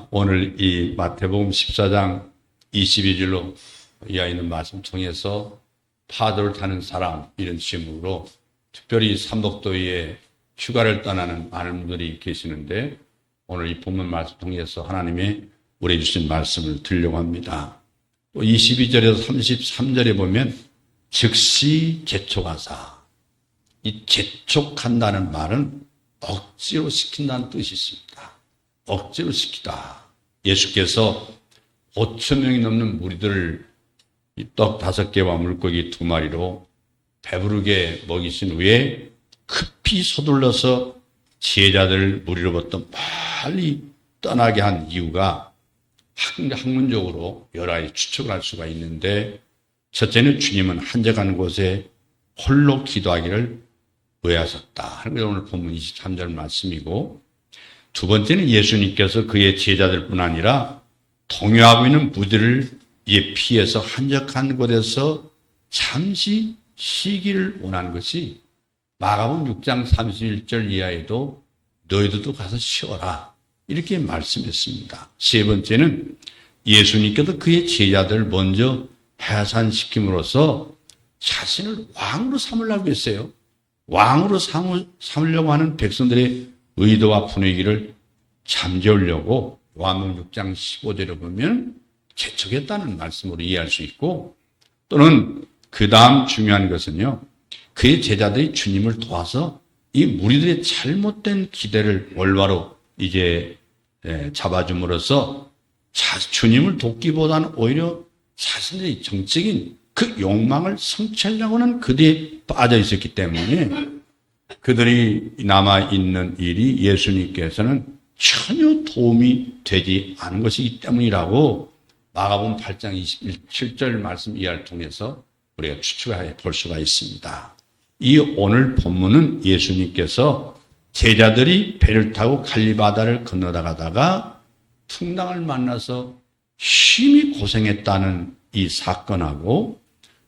오늘 이 마태복음 14장 22절로 이하 있는 말씀 통해서 파도를 타는 사람 이런 제목으로 특별히 삼복도에 휴가를 떠나는 많은 분들이 계시는데 오늘 이 본문 말씀 통해서 하나님의 우리에게 주신 말씀을 드리려고 합니다. 22절에서 33절에 보면 즉시 재촉하사, 이 재촉한다는 말은 억지로 시킨다는 뜻이 있습니다. 억지로 시키다. 예수께서 5천 명이 넘는 무리들을 떡 5개와 물고기 2마리로 배부르게 먹이신 후에 급히 서둘러서 제자들 무리로부터 빨리 떠나게 한 이유가 학문적으로 여러 가지 추측을 할 수가 있는데, 첫째는 주님은 한적한 곳에 홀로 기도하기를 의하셨다 하는 게 오늘 본문 23절 말씀이고, 두 번째는 예수님께서 그의 제자들뿐 아니라 동요하고 있는 무리를 피해서 한적한 곳에서 잠시 쉬기를 원한 것이 마가복음 6장 31절 이하에도 너희들도 가서 쉬어라 이렇게 말씀했습니다. 세 번째는 예수님께서 그의 제자들을 먼저 해산시킴으로써 자신을 왕으로 삼으려고 했어요. 왕으로 삼으려고 하는 백성들의 의도와 분위기를 잠재우려고 요한복음 6장 15절에 보면 재촉했다는 말씀으로 이해할 수 있고, 또는 그 다음 중요한 것은요, 그의 제자들이 주님을 도와서 이 무리들의 잘못된 기대를 올바로 이제 잡아줌으로써 주님을 돕기보다는 오히려 자신의 정적인 그 욕망을 성취하려고 하는 그들이 빠져 있었기 때문에 그들이 남아있는 일이 예수님께서는 전혀 도움이 되지 않은 것이기 때문이라고 마가복음 8장 27절 말씀 이하를 통해서 우리가 추측해 볼 수가 있습니다. 이 오늘 본문은 예수님께서 제자들이 배를 타고 갈릴리 바다를 건너다가다가 풍랑을 만나서 심히 고생했다는 이 사건하고,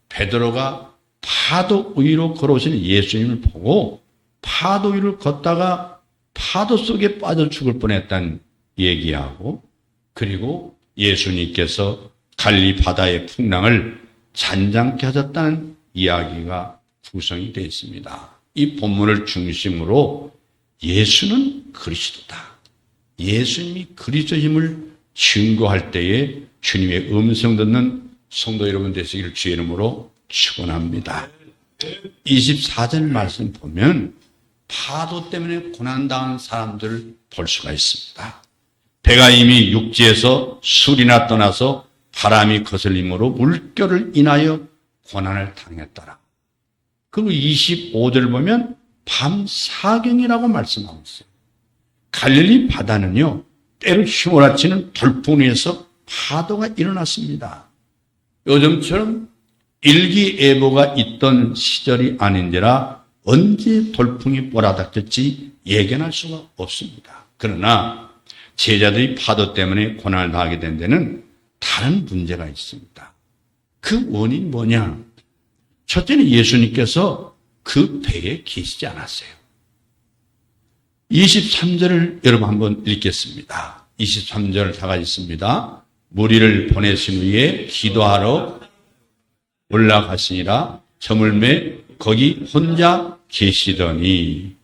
베드로가 파도 위로 걸어오시는 예수님을 보고 파도 위를 걷다가 파도 속에 빠져 죽을 뻔했다는 얘기하고, 그리고 예수님께서 갈릴리 바다의 풍랑을 잔잔케 하셨다는 이야기가 구성이 되어 있습니다. 이 본문을 중심으로 예수는 그리스도다, 예수님이 그리스도임을 증거할 때에 주님의 음성 듣는 성도 여러분 되시기를 주의 이름으로 축원합니다. 24절 말씀 보면 파도 때문에 고난당한 사람들을 볼 수가 있습니다. 배가 이미 육지에서 술이나 떠나서 바람이 거슬림으로 물결을 인하여 고난을 당했더라. 그리고 25절 보면 밤 사경이라고 말씀하고 있어요. 갈릴리 바다는요, 때로 휘몰아치는 돌풍에서 파도가 일어났습니다. 요즘처럼 일기예보가 있던 시절이 아닌지라 언제 돌풍이 몰아닥칠지 예견할 수가 없습니다. 그러나 제자들이 파도 때문에 고난을 당하게 된 데는 다른 문제가 있습니다. 그 원인이 뭐냐? 첫째는 예수님께서 그 배에 계시지 않았어요. 23절을 여러분 한번 읽겠습니다. 23절 다 같이 있습니다. 무리를 보내신 후에 기도하러 올라가시니라. 저물매 거기 혼자 계시더니,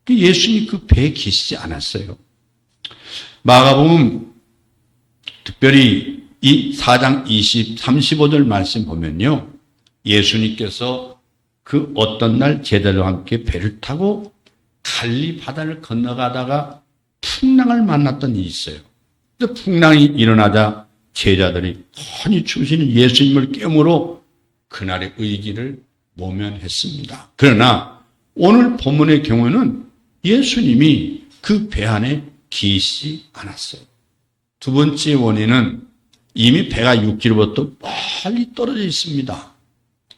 예수님이 그 배에 계시지 않았어요. 마가복음 특별히 이 4장 35절 말씀 보면요, 예수님께서 그 어떤 날 제자들과 함께 배를 타고 갈릴리 바다를 건너가다가 풍랑을 만났던 일이 있어요. 풍랑이 일어나자 제자들이 훤히 추우시는 예수님을 깨물어 그날의 의기를 모면했습니다. 그러나 오늘 본문의 경우에는 예수님이 그 배 안에 계시지 않았어요. 두 번째 원인은 이미 배가 육지로부터 멀리 떨어져 있습니다.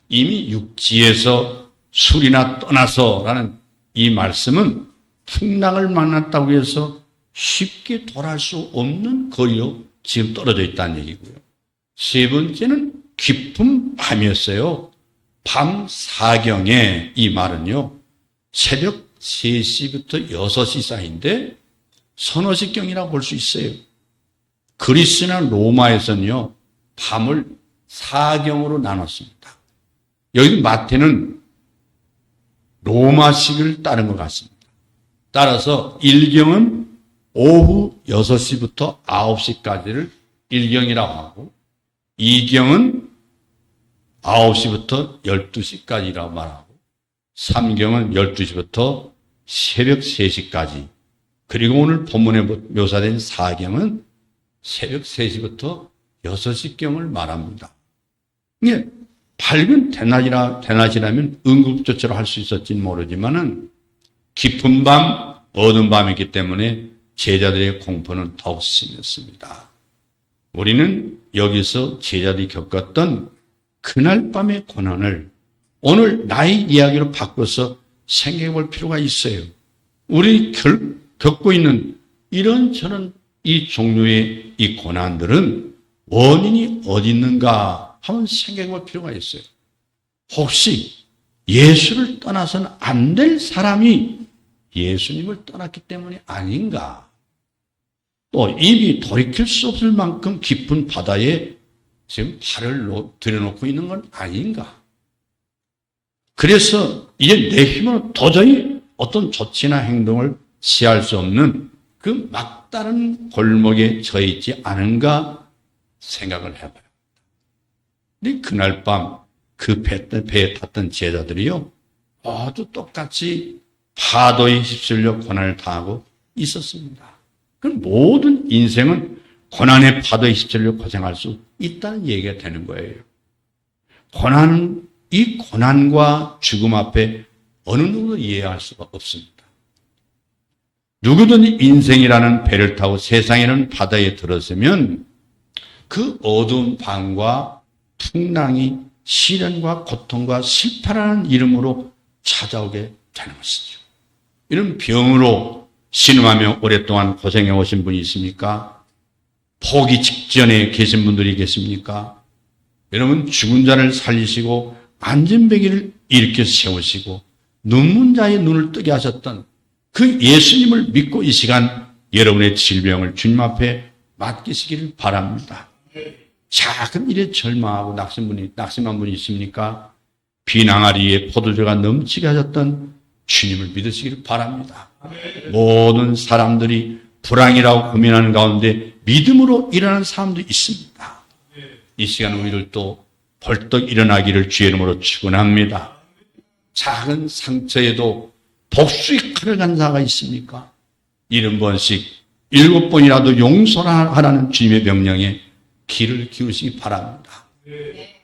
이미 육지에서 술이나 떠나서라는 이 말씀은 풍랑을 만났다고 해서 쉽게 돌아갈 수 없는 거리로 지금 떨어져 있다는 얘기고요. 세 번째는 깊은 밤이었어요. 밤 사경에, 이 말은요, 새벽 3시부터 6시 사이인데 서너 시경이라고 볼 수 있어요. 그리스나 로마에서는요, 밤을 사경으로 나눴습니다. 여기 마태는 로마식을 따른 것 같습니다. 따라서 1경은 오후 6시부터 9시까지를 1경이라고 하고 2경은 9시부터 12시까지라고 말하고 3경은 12시부터 새벽 3시까지 그리고 오늘 본문에 묘사된 4경은 새벽 3시부터 6시경을 말합니다. 이게 밝은 대낮이라면 응급조처를 할 수 있었지는 모르지만은 깊은 밤, 어두운 밤이기 때문에 제자들의 공포는 더욱 심했습니다. 우리는 여기서 제자들이 겪었던 그날 밤의 고난을 오늘 나의 이야기로 바꿔서 생각해 볼 필요가 있어요. 우리 겪고 있는 이런저런 이 종류의 이 고난들은 원인이 어디 있는가 한번 생각해 볼 필요가 있어요. 혹시 예수를 떠나서는 안 될 사람이 예수님을 떠났기 때문이 아닌가? 또 이미 돌이킬 수 없을 만큼 깊은 바다에 지금 발을 들여놓고 있는 건 아닌가? 그래서 이제 내 힘으로 도저히 어떤 조치나 행동을 취할 수 없는 그 막다른 골목에 처해 있지 않은가 생각을 해봐요. 근데 그날 밤 그 배에 탔던 제자들이요, 모두 똑같이 파도에 휩쓸려 고난을 당하고 있었습니다. 그 모든 인생은 고난의 파도에 휩쓸려 고생할 수 있다는 얘기가 되는 거예요. 이 고난과 죽음 앞에 어느 누구도 이해할 수가 없습니다. 누구든 인생이라는 배를 타고 세상이라는 바다에 들었으면 그 어두운 밤과 풍랑이 시련과 고통과 실패라는 이름으로 찾아오게 되는 것이죠. 이런 병으로 신음하며 오랫동안 고생해 오신 분이 있습니까? 포기 직전에 계신 분들이 계십니까? 여러분, 죽은 자를 살리시고 안전베개를 일으켜 세우시고 눈문 자의 눈을 뜨게 하셨던 그 예수님을 믿고 이 시간 여러분의 질병을 주님 앞에 맡기시기를 바랍니다. 작은 일에 절망하고 낙심한 분이 있습니까? 빈항아리에 포도주가 넘치게 하셨던 주님을 믿으시기를 바랍니다. 모든 사람들이 불황이라고 고민하는 가운데 믿음으로 일어나는 사람도 있습니다. 이 시간 우리들도 벌떡 일어나기를 주의 이름으로 축원합니다. 작은 상처에도 복수의 칼을 간 자가 있습니까? 70번씩 7번이라도 용서하라는 주님의 명령에 귀를 기울이시기 바랍니다.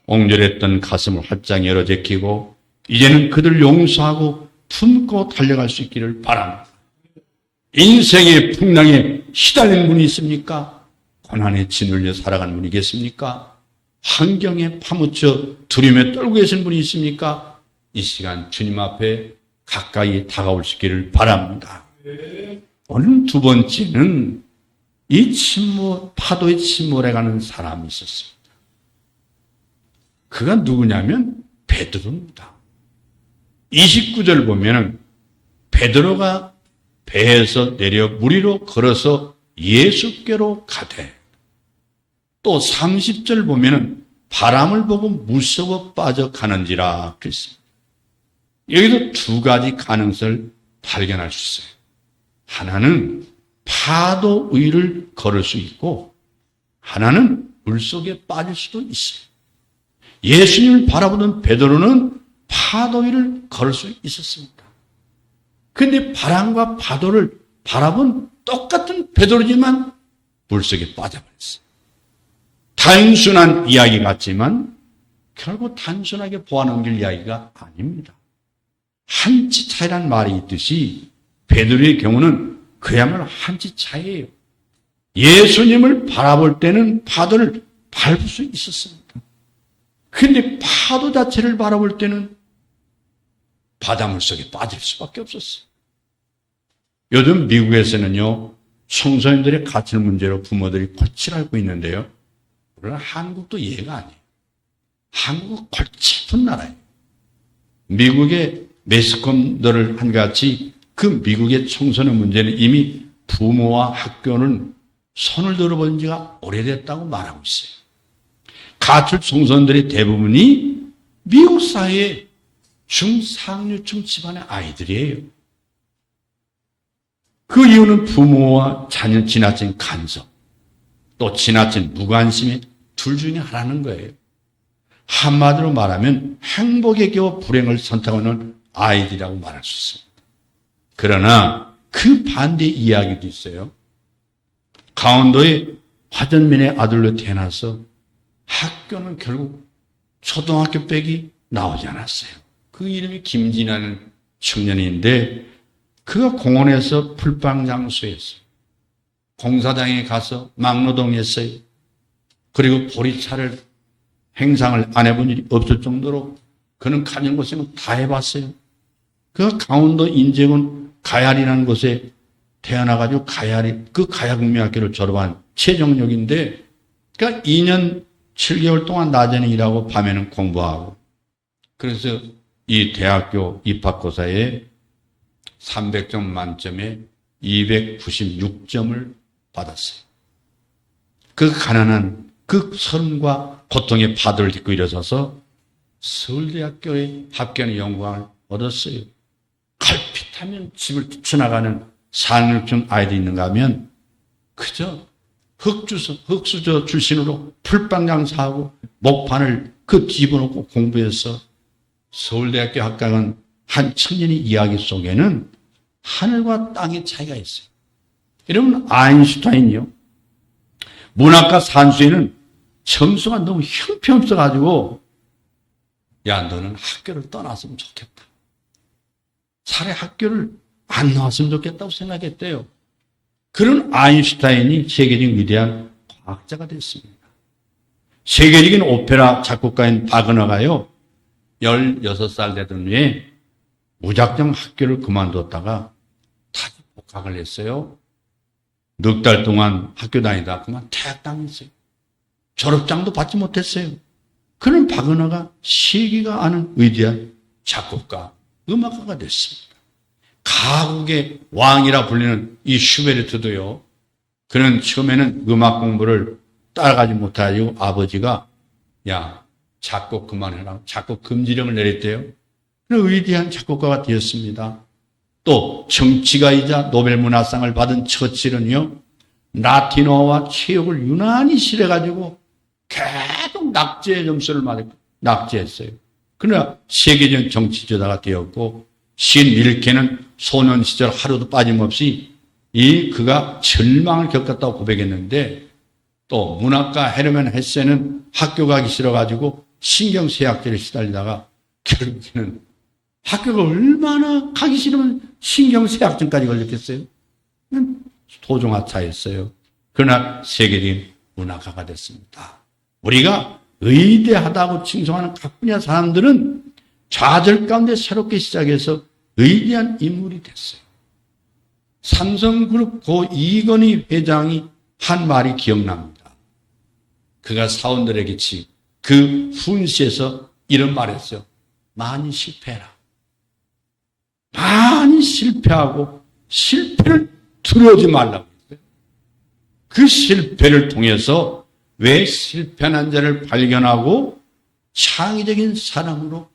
옹졸했던 가슴을 활짝 열어 제끼고 이제는 그들 용서하고 품고 달려갈 수 있기를 바랍니다. 인생의 풍랑에 시달린 분이 있습니까? 고난에 짓눌려 살아가는 분이 계십니까? 환경에 파묻혀 두려움에 떨고 계신 분이 있습니까? 이 시간 주님 앞에 가까이 다가올 수 있기를 바랍니다. 오늘 두 번째는 이 파도에 침몰해가는 사람이 있었습니다. 그가 누구냐면 베드로입니다. 29절 보면은 베드로가 배에서 내려 물 위로 걸어서 예수께로 가되, 또 30절 보면은 바람을 보고 무서워 빠져가는지라 그랬습니다. 여기도 두 가지 가능성을 발견할 수 있어요. 하나는 파도 위를 걸을 수 있고 하나는 물속에 빠질 수도 있어요. 예수님을 바라보던 베드로는 파도 위를 걸을 수 있었습니다. 그런데 바람과 파도를 바라본 똑같은 베드로지만 물속에 빠져버렸어요. 단순한 이야기 같지만 결국 단순하게 보아넘길 이야기가 아닙니다. 한치 차이란 말이 있듯이 베드로의 경우는 그야말로 한치 차이예요. 예수님을 바라볼 때는 파도를 밟을 수 있었습니다. 그런데 파도 자체를 바라볼 때는 바닷물 속에 빠질 수밖에 없었어요. 요즘 미국에서는요, 청소년들의 가출 문제로 부모들이 골치를 앓고 있는데요. 물론 한국도 예가 아니에요. 한국은 골치 아픈 나라예요. 미국의 매스컴들을 한같이 그 미국의 청소년 문제는 이미 부모와 학교는 손을 들어본 지가 오래됐다고 말하고 있어요. 가출 청소년들의 대부분이 미국 사회의 중상류층 집안의 아이들이에요. 그 이유는 부모와 자녀 지나친 간섭, 또 지나친 무관심의 둘 중에 하나는 거예요. 한마디로 말하면 행복에 겨워 불행을 선택하는 아이들이라고 말할 수 있습니다. 그러나 그 반대 이야기도 있어요. 강원도의 화전민의 아들로 태어나서 학교는 결국 초등학교 빼기 나오지 않았어요. 그 이름이 김진아는 청년인데 그가 공원에서 풀빵장수했어요. 공사장에 가서 막노동했어요. 그리고 보리차를 행상을 안 해본 일이 없을 정도로 그는 가정고생을 다 해봤어요. 그가 강원도 인제군 가야리라는 곳에 태어나가지고 그 가야국민학교를 졸업한 최정력인데, 그러니까 2년 7개월 동안 낮에는 일하고 밤에는 공부하고, 그래서 이 대학교 입학고사에 300점 만점에 296점을 받았어요. 그 가난한 그 서름과 고통의 파도를 딛고 일어서서 서울대학교에 합격하는 영광을 얻었어요. 갈핏하면 집을 뛰쳐나가는 상류층 아이들이 있는가 하면 그저 흑수저 출신으로 풀빵장사하고 목판을 그 집어넣고 공부해서 서울대학교 합격한 한 청년의 이야기 속에는 하늘과 땅의 차이가 있어요. 여러분, 아인슈타인이요. 문학과 산수에는 점수가 너무 형편없어가지고 야, 너는 학교를 떠났으면 좋겠다. 차라리 학교를 안 나왔으면 좋겠다고 생각했대요. 그런 아인슈타인이 세계적인 위대한 과학자가 됐습니다. 세계적인 오페라 작곡가인 바그너가요, 16살 되던 후에 무작정 학교를 그만뒀다가 다시 복학을 했어요. 넉 달 동안 학교 다니다 그만 퇴학당했어요. 졸업장도 받지 못했어요. 그런 바그너가 세계가 아는 위대한 작곡가, 음악가가 됐습니다. 가곡의 왕이라 불리는 이 슈베르트도요, 그는 처음에는 음악 공부를 따라가지 못하고 아버지가 야, 작곡 그만해라, 작곡 금지령을 내렸대요. 그런 위대한 작곡가가 되었습니다. 또 정치가이자 노벨문화상을 받은 처칠은요, 라틴어와 체육을 유난히 싫어가지고 계속 낙제 점수를 받고 낙제했어요. 그러나 세계적 정치저자가 되었고, 시인 릴케는 소년 시절 하루도 빠짐없이 그가 절망을 겪었다고 고백했는데, 또 문학가 헤르만 헤세는 학교 가기 싫어가지고 신경쇠약제를 시달리다가 결국에는 학교가 얼마나 가기 싫으면 신경쇠약증까지 걸렸겠어요? 도중하차했어요. 그러나 세계적인 문학가가 됐습니다. 우리가 의대하다고 칭송하는 각 분야 사람들은 좌절 가운데 새롭게 시작해서 의대한 인물이 됐어요. 삼성그룹 고 이건희 회장이 한 말이 기억납니다. 그가 사원들에게 그 훈시에서 이런 말을 했어요. 많이 실패해라. 많이 실패하고 실패를 두려워하지 말라고 했어요. 그 실패를 통해서 왜 실패한 자를 발견하고 창의적인 사람으로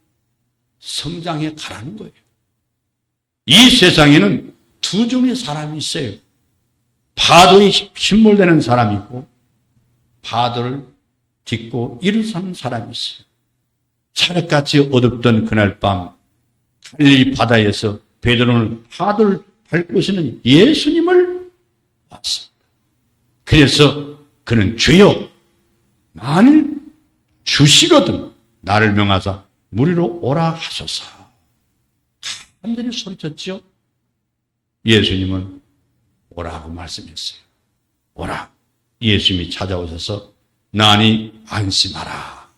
성장해 가라는 거예요. 이 세상에는 두 종류의 사람이 있어요. 파도에 침몰되는 사람이 있고 파도를 딛고 일어서는 사람이 있어요. 차력같이 어둡던 그날 밤 갈릴리 바다에서 베드로는 파도를 밟고 있는 예수님을 봤습니다. 그래서 그는 주여, 만일 주시거든 나를 명하사 무리로 오라 하소서. 사람들이 소리쳤죠. 예수님은 오라고 말씀했어요. 오라. 예수님이 찾아오셔서 나니 안심하라.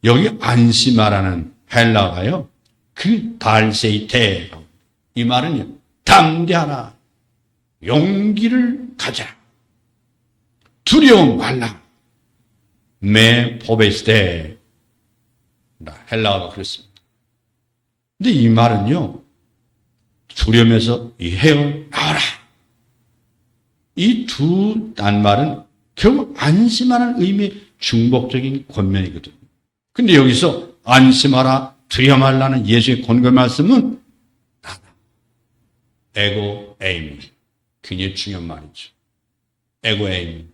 여기 안심하라는 헬라어가요, 그 달세이테, 이 말은요, 담대하라, 용기를 가져라, 두려움 말라, 매 포베스테. 헬라어가 그렇습니다. 근데 이 말은요, 두려움에서 헤어나와라, 이 두 낱말은 결국 안심하는 의미의 중복적인 권면이거든요. 근데 여기서 안심하라, 두려워 말라는 예수의 권고 말씀은 나다. 에고 에이미. 굉장히 중요한 말이죠. 에고 에이미.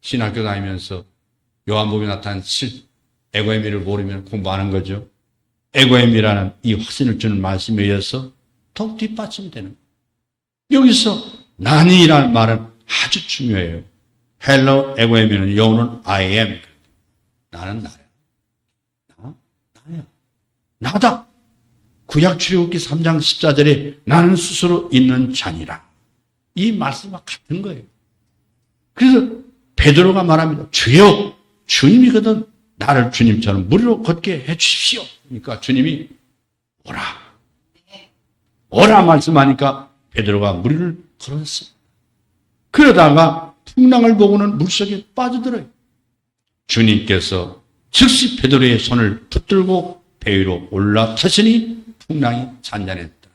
신학교 다니면서 요한복음에 나타난 에고 에이미를 모르면 공부하는 거죠. 에고 에이미라는 이 확신을 주는 말씀에 의해서 더욱 뒷받침이 되는 거예요. 여기서 나니라는 말은 아주 중요해요. 헬로 에고 에이미는 영어는 I am. 나는 나야. 나야. 나다. 구약 출애굽기 3장 14절에 나는 스스로 있는 자니라. 이 말씀과 같은 거예요. 그래서 베드로가 말합니다. 주여, 주님이거든 나를 주님처럼 무리로 걷게 해 주십시오. 그러니까 주님이 오라. 오라 말씀하니까 베드로가 무리를 걸었어요. 그러다가 풍랑을 보고는 물속에 빠져들어요. 주님께서 즉시 베드로의 손을 붙들고 배 위로 올라타시니 풍랑이 잔잔했더라.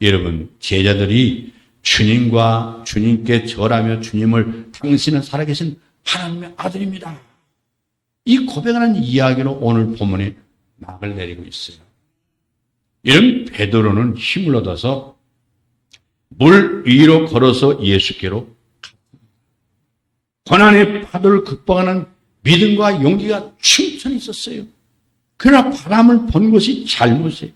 여러분, 제자들이 주님과 주님께 절하며 주님을 당신은 살아계신 하나님의 아들입니다. 이 고백하는 이야기로 오늘 본문에 막을 내리고 있어요. 이런 베드로는 힘을 얻어서 물 위로 걸어서 예수께로 갔습니다. 고난의 파도를 극복하는 믿음과 용기가 충천히 있었어요. 그러나 바람을 본 것이 잘못이에요.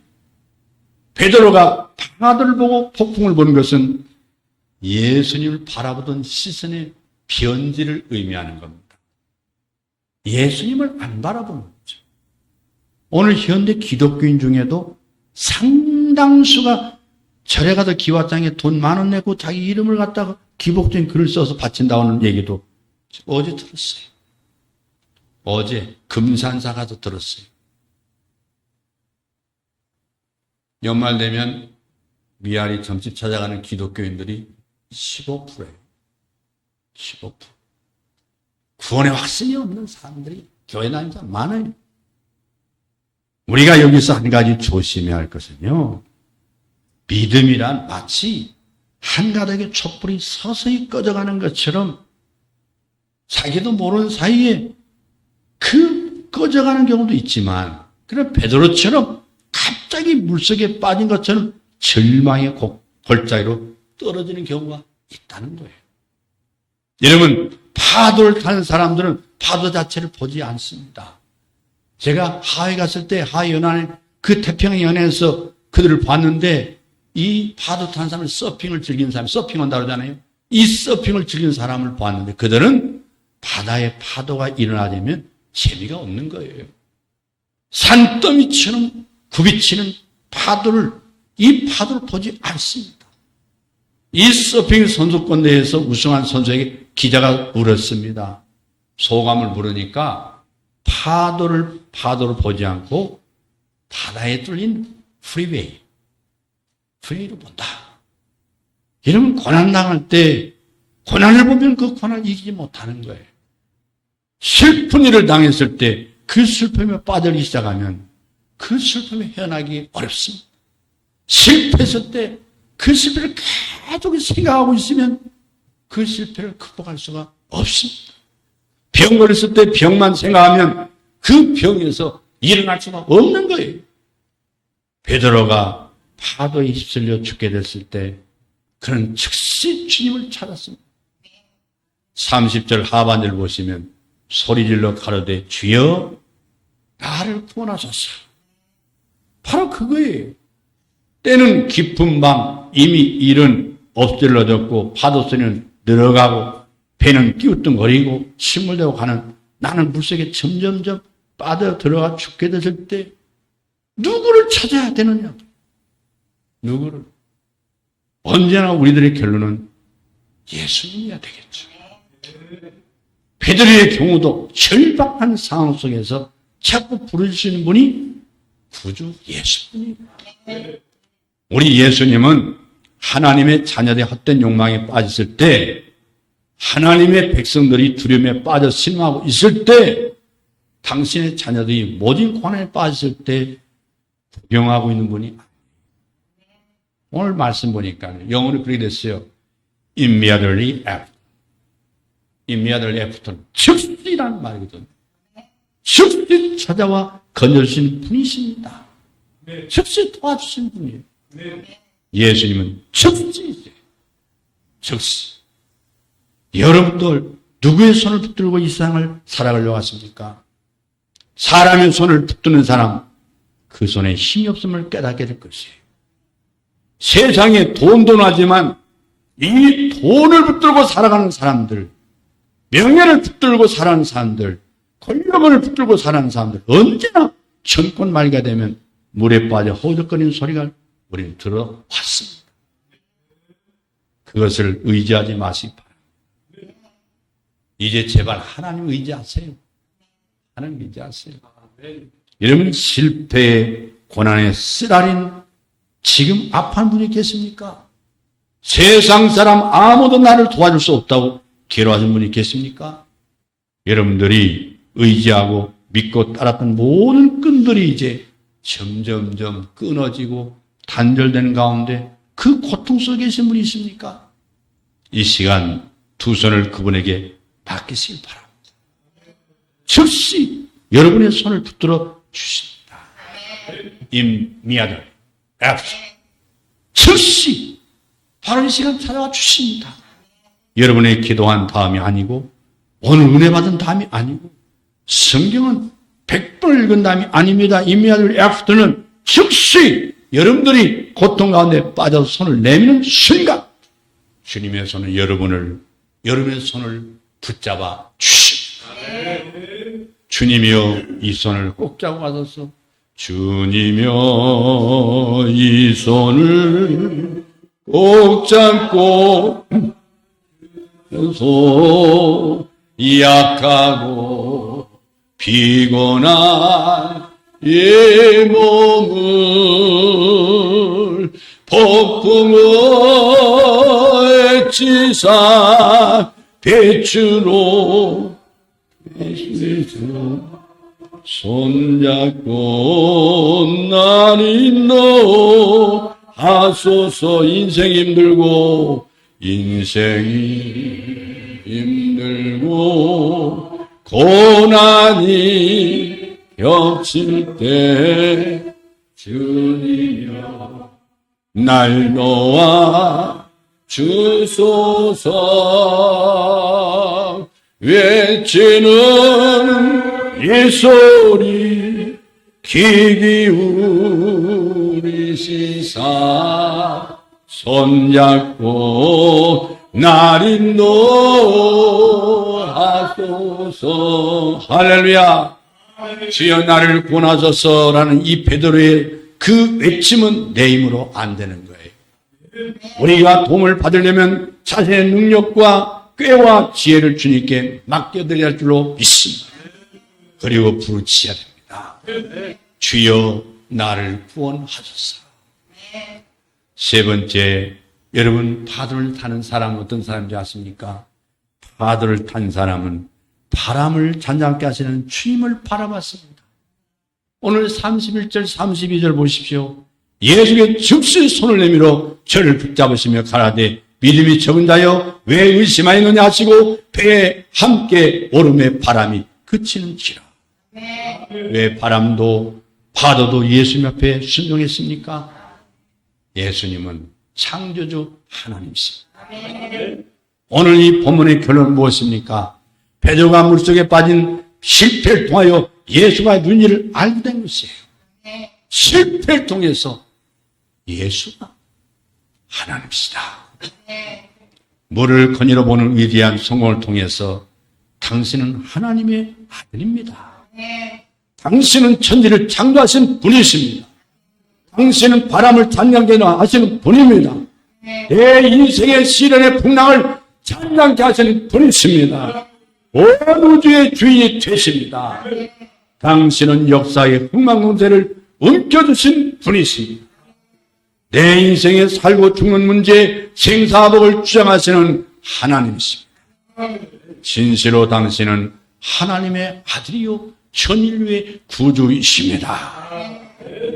베드로가 파도를 보고 폭풍을 본 것은 예수님을 바라보던 시선의 변질을 의미하는 겁니다. 예수님을 안 바라보는 거죠. 오늘 현대 기독교인 중에도 상당수가 절에 가서 기와장에 돈 10,000원 내고 자기 이름을 갖다가 기복적인 글을 써서 바친다는 얘기도 어제 들었어요. 어제 금산사 가서 들었어요. 연말 되면 미아리 점집 찾아가는 기독교인들이 15%예요. 15%. 구원의 확신이 없는 사람들이 교회 다니는 사람 많아요. 우리가 여기서 한 가지 조심해야 할 것은요. 믿음이란 마치 한 가닥의 촛불이 서서히 꺼져가는 것처럼 자기도 모르는 사이에 그 꺼져가는 경우도 있지만 그런 베드로처럼 갑자기 물속에 빠진 것처럼 절망의 골짜기로 떨어지는 경우가 있다는 거예요. 여러분, 파도를 타는 사람들은 파도 자체를 보지 않습니다. 제가 하와이 갔을 때 하와이 연안에 그 태평양 연안에서 그들을 봤는데 이 파도 타는 사람은 서핑을 즐기는 사람, 서핑한다고 그러잖아요. 이 서핑을 즐기는 사람을 봤는데 그들은 바다에 파도가 일어나려면 재미가 없는 거예요. 산더미처럼 굽이치는 파도를, 이 파도를 보지 않습니다. 이 서핑 선수권 대회에서 우승한 선수에게 기자가 물었습니다. 소감을 물으니까 파도를 보지 않고 바다에 뚫린 프리웨이를 본다. 이러면 고난당할 때 고난을 보면 그 고난을 이기지 못하는 거예요. 슬픈 일을 당했을 때 그 슬픔에 빠져들기 시작하면 그 슬픔에 헤어나기 어렵습니다. 실패했을 때 그 실패를 계속 생각하고 있으면 그 실패를 극복할 수가 없습니다. 병 걸렸을 때 병만 생각하면 그 병에서 일어날 수가 없는 거예요. 베드로가 파도에 휩쓸려 죽게 됐을 때 그는 즉시 주님을 찾았습니다. 30절 하반절 보시면 소리질러 가로되 주여 나를 구원하소서. 바로 그거예요. 때는 깊은 밤 이미 일은 엎질러졌고 파도 소리는 늘어가고 배는 끼우뚱거리고 침몰되고 가는 나는 물속에 점점점 빠져들어가 죽게 됐을 때 누구를 찾아야 되느냐? 누구를? 언제나 우리들의 결론은 예수님이어야 되겠죠. 베드로의 경우도 절박한 상황 속에서 자꾸 부르시는 분이 구주 예수님입니다. 우리 예수님은 하나님의 자녀들의 헛된 욕망에 빠졌을 때, 하나님의 백성들이 두려움에 빠져 신음하고 있을 때, 당신의 자녀들이 모든 고난에 빠졌을 때 구경하고 있는 분이 오늘 말씀 보니까 영어로 그렇게 됐어요. immediately after. immediately after는 즉시라는 말이거든요. 즉시 찾아와 건져주신 분이십니다. 즉시 도와주신 분이에요. 예수님은 즉시이세요. 즉시. 여러분들 누구의 손을 붙들고 이 세상을 살아가려고 하십니까? 사람의 손을 붙드는 사람, 그 손에 힘이 없음을 깨닫게 될 것이에요. 세상에 돈도 나지만 이 돈을 붙들고 살아가는 사람들, 명예를 붙들고 살아가는 사람들, 권력을 붙들고 살아가는 사람들, 언제나 천권 말기가 되면 물에 빠져 허우적거리는 소리가 우리는 들어왔습니다. 그것을 의지하지 마시기 바랍니다. 이제 제발 하나님 의지하세요. 하나님 의지하세요. 여러분 실패의 고난에 쓰라린 지금 아파하는 분이 계십니까? 세상 사람 아무도 나를 도와줄 수 없다고 괴로워하는 분이 계십니까? 여러분들이 의지하고 믿고 따랐던 모든 끈들이 이제 점점점 끊어지고 단절되는 가운데 그 고통 속에 계신 분이 있습니까? 이 시간 두 손을 그분에게 맡기시기 바랍니다. 즉시 여러분의 손을 붙들어 주십니다. 임미아들, 즉시 바로 이 시간 찾아와 주십니다. 여러분의 기도한 다음이 아니고 오늘 은혜 받은 다음이 아니고 성경은 100번 읽은 다음이 아닙니다. 임미아들, 애프터는 즉시 여러분들이 고통 가운데 빠져서 손을 내미는 순간 주님의 손은 여러분의 손을 붙잡아 주십니다. 주님이여 이 손을 꼭 잡고 가셔서 주님이여 이 손을 꼭 잡고 소 약하고 피곤한 이 몸을 폭풍의 지사 빛으로 손잡고 날 인도하소서. 인생이 힘들고 고난이 겹칠 때 주님여 날 놓아 주소서. 외치는 이 소리 귀 기울이시사 손잡고 날 인도하소서. 할렐루야. 주여 나를 구원하소서라는 이 베드로의 그 외침은 내 힘으로 안 되는 거예요. 우리가 도움을 받으려면 자신의 능력과 꾀와 지혜를 주님께 맡겨드려야 할 줄로 믿습니다. 그리고 부르짖어야 됩니다. 주여 나를 구원하소서. 세 번째, 여러분 파도를 타는 사람은 어떤 사람인지 아십니까? 파도를 탄 사람은 바람을 잔잔케 하시는 주님을 바라봤습니다. 오늘 31절 32절 보십시오. 예수께 즉시 손을 내밀어 저를 붙잡으시며 가라되 믿음이 적은 자여 왜 의심하였느냐 하시고 배에 함께 오름의 바람이 그치는지라. 왜 바람도 파도도 예수님 앞에 순종했습니까? 예수님은 창조주 하나님이십니다. 오늘 이 본문의 결론은 무엇입니까? 베드로가 물속에 빠진 실패를 통하여 예수가 눈일을 알게 된 것이에요. 실패를 통해서 예수가 하나님이시다. 물을 거닐어 보는 위대한 성공을 통해서 당신은 하나님의 아들입니다. 당신은 천지를 창조하신 분이십니다. 당신은 바람을 잔잔케 하시는 분입니다. 내 인생의 시련의 풍랑을 잔잔케 하시는 분이십니다. 온 우주의 주인이 되십니다. 당신은 역사의 흥망성쇠를 움켜주신 분이십니다. 내 인생에 살고 죽는 문제에 생사복을 주장하시는 하나님이십니다. 진실로 당신은 하나님의 아들이요 전인류의 구주이십니다.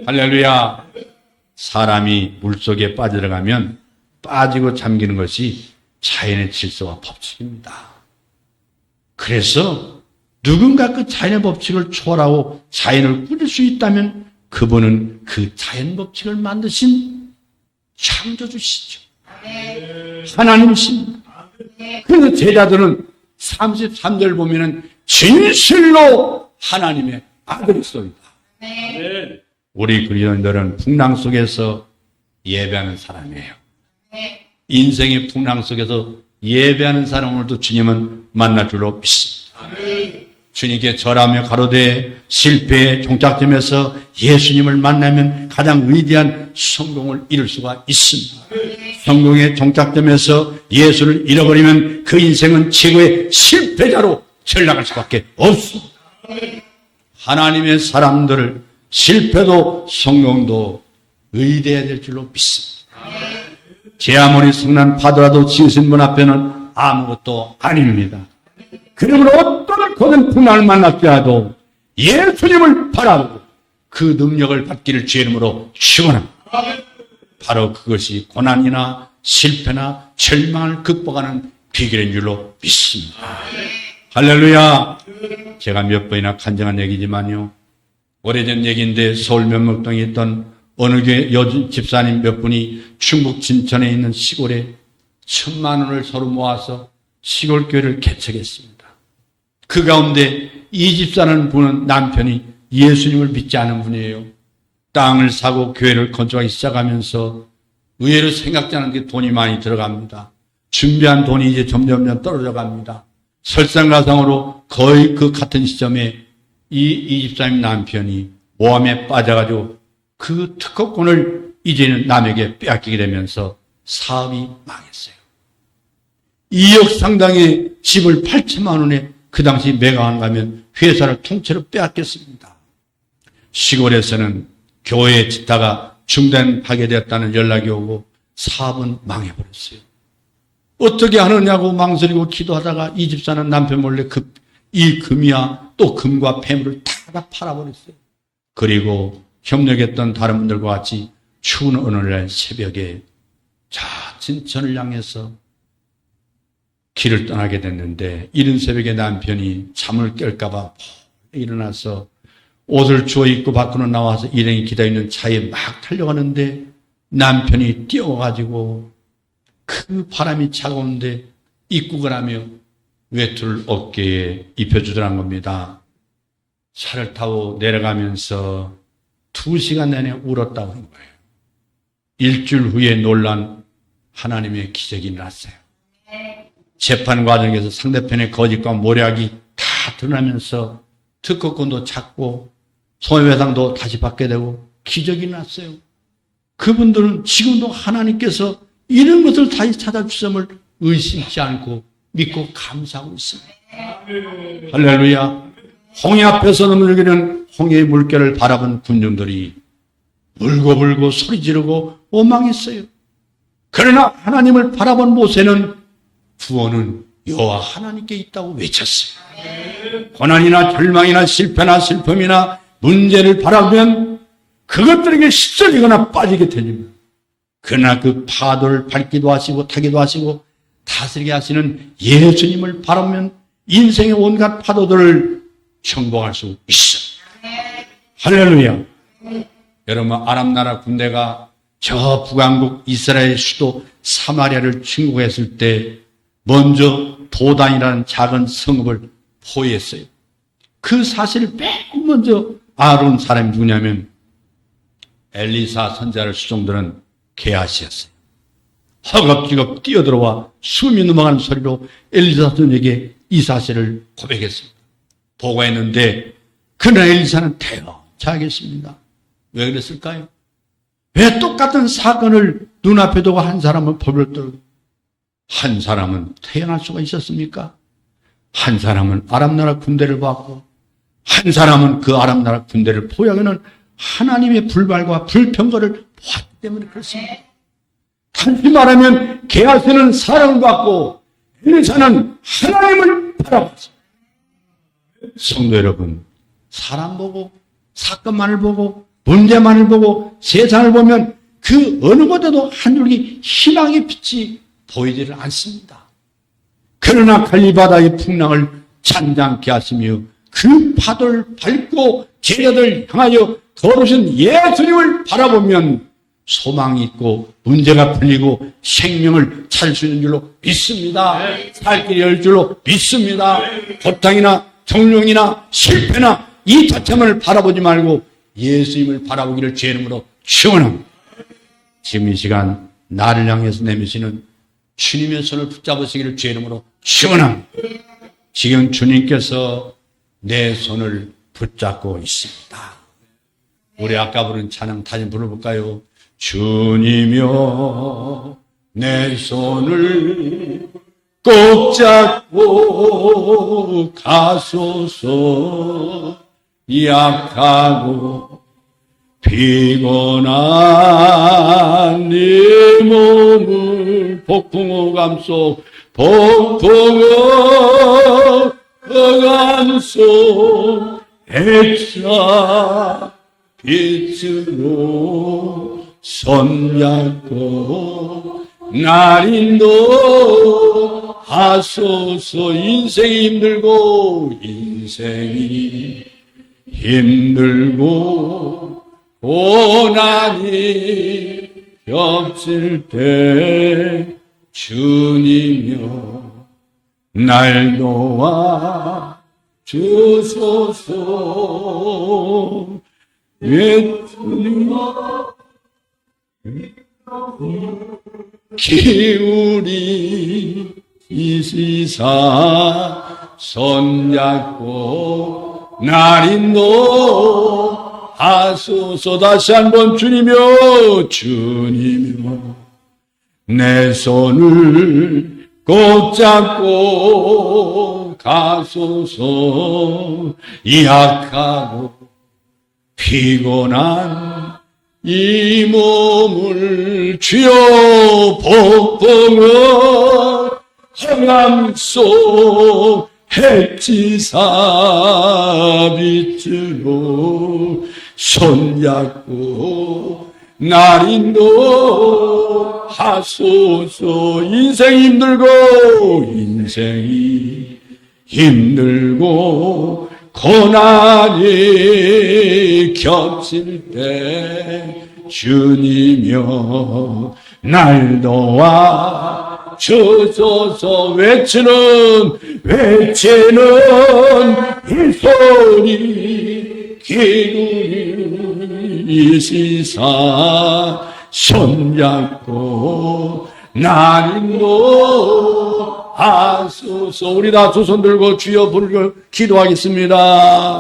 할렐루야. 사람이 물속에 빠져들어가면 빠지고 잠기는 것이 자연의 질서와 법칙입니다. 그래서 누군가 그 자연의 법칙을 초월하고 자연을 꾸릴 수 있다면 그분은 그 자연 법칙을 만드신 창조주시죠. 하나님이십니다. 그래서 제자들은 33절 보면은 진실로 하나님의 아들이소이다. 우리 그리스도인들은 풍랑 속에서 예배하는 사람이에요. 인생의 풍랑 속에서 예배하는 사람으로도 주님은 만날 줄로 믿습니다. 주님께 절하며 가로되 실패의 종착점에서 예수님을 만나면 가장 위대한 성공을 이룰 수가 있습니다. 성공의 종착점에서 예수를 잃어버리면 그 인생은 최고의 실패자로 전락할 수밖에 없습니다. 하나님의 사람들을 실패도 성공도 의대해야 될 줄로 믿습니다. 제 아무리 성난 파도라도 지으신 분 앞에는 아무것도 아닙니다. 그러므로 어떤 거든 풍랑을 만났더라도 예수님을 바라보고 그 능력을 받기를 주의 이름으로 축원합니다. 바로 그것이 고난이나 실패나 절망을 극복하는 비결인 줄로 믿습니다. 할렐루야. 제가 몇 번이나 간증한 얘기지만요, 오래전 얘기인데 서울 면목동에 있던 어느 교회 집사님 몇 분이 충북 진천에 있는 시골에 1,000만 원을 서로 모아서 시골 교회를 개척했습니다. 그 가운데 이 집사라는 분은 남편이 예수님을 믿지 않은 분이에요. 땅을 사고 교회를 건축하기 시작하면서 의외로 생각지 않은 게 돈이 많이 들어갑니다. 준비한 돈이 이제 점점 떨어져 갑니다. 설상가상으로 거의 그 같은 시점에 이 집사님 남편이 모함에 빠져가지고 그 특허권을 이제는 남에게 빼앗기게 되면서 사업이 망했어요. 2억 상당의 집을 8천만 원에 그 당시 매각한 가면 회사를 통째로 빼앗겼습니다. 시골에서는 교회에 짓다가 중단하게 되었다는 연락이 오고 사업은 망해버렸어요. 어떻게 하느냐고 망설이고 기도하다가 이 집사는 남편 몰래 이 금이야 또 금과 폐물을 다 팔아버렸어요. 그리고 협력했던 다른 분들과 같이 추운 어느 날 새벽에 진천을 향해서 길을 떠나게 됐는데 이른 새벽에 남편이 잠을 깰까봐 일어나서 옷을 주워 입고 밖으로 나와서 일행이 기다리는 차에 막 달려가는데 남편이 뛰어가지고 그 바람이 차가운데 입국을 하며 외투를 어깨에 입혀주더란 겁니다. 차를 타고 내려가면서 2시간 내내 울었다고 한 거예요. 일주일 후에 놀란 하나님의 기적이 났어요. 재판 과정에서 상대편의 거짓과 모략이 다 드러나면서 특허권도 찾고 손해배상도 다시 받게 되고 기적이 났어요. 그분들은 지금도 하나님께서 이런 것을 다시 찾아주심을 의심치 않고 믿고 감사하고 있습니다. 할렐루야. 홍해 앞에서 넘어지는 홍해의 물결을 바라본 군중들이 울고불고 소리 지르고 원망했어요. 그러나 하나님을 바라본 모세는 구원은 여호와 하나님께 있다고 외쳤어요. 고난이나 절망이나 실패나 슬픔이나 문제를 바라보면 그것들에게 휩쓸리거나 빠지게 됩니다. 그러나 그 파도를 밟기도 하시고 타기도 하시고 다스리게 하시는 예수님을 바라보면 인생의 온갖 파도들을 정복할 수 있어요. 할렐루야. 여러분, 아랍나라 군대가 저 북왕국 이스라엘 수도 사마리아를 침공했을 때 먼저 도단이라는 작은 성읍을 포위했어요. 그 사실을 맨 먼저 알아온 사람이 누구냐면 엘리사 선지자를 수종들은 게하시였어요. 허겁지겁 뛰어들어와 숨이 넘어가는 소리로 엘리사 선지자에게 이 사실을 고백했습니다. 보고했는데 그러나 엘리사는 태어차겠습니다. 왜 그랬을까요? 왜 똑같은 사건을 눈앞에 두고 한 사람은 법을 떨고 한 사람은 태어날 수가 있었습니까? 한 사람은 아랍나라 군대를 받고 한 사람은 그 아랍나라 군대를 포위하는 하나님의 불발과 불평거를 보았기 때문에 그렇습니다. 단지 말하면 게하시는 사랑을 받고 엘리사는 하나님을 바라봤습니다. 성도 여러분, 사람 보고 사건만을 보고 문제만을 보고 세상을 보면 그 어느 곳에도 한 줄기 희망의 빛이 보이지를 않습니다. 그러나 갈리바다의 풍랑을 잔잔케 하시며 그 파도를 밟고 제자들 향하여 걸으신 예수님을 바라보면 소망이 있고 문제가 풀리고 생명을 찾을 수 있는 줄로 믿습니다. 살 길이 열 줄로 믿습니다. 고통이나 정령이나 실패나 이 자체만을 바라보지 말고 예수님을 바라보기를 주의 이름으로 축원합니다. 지금 이 시간 나를 향해서 내미시는 주님의 손을 붙잡으시기를 주의 이름으로 축원합니다. 지금 주님께서 내 손을 붙잡고 있습니다. 우리 아까 부른 찬양 다시 불러볼까요? 주님이여 내 손을 꼭 잡고 가소서. 약하고 피곤한 네 몸을 폭풍호감 속 폭풍호감 속 액사 빛으로 손잡고 날 인도하소서. 인생이 힘들고 고난이 겹칠 때 주님여 날 도와 주소서. 외투니 기울이 이 시사 손잡고 날 인도하소서. 다시 한번 주님여 내 손을 꼭 잡고 가소서. 약하고 피곤한 이 몸을 주여 폭풍은 허감 속 핵지사 빛으로 손잡고 날 인도하소서. 인생이 힘들고 고난이 겹칠 때 주님여 날 도와 주소서. 외치는 이 소리 기울이 시사 손잡고 날 인도하소서. 우리 다 두 손 들고 주여 부르고 기도하겠습니다.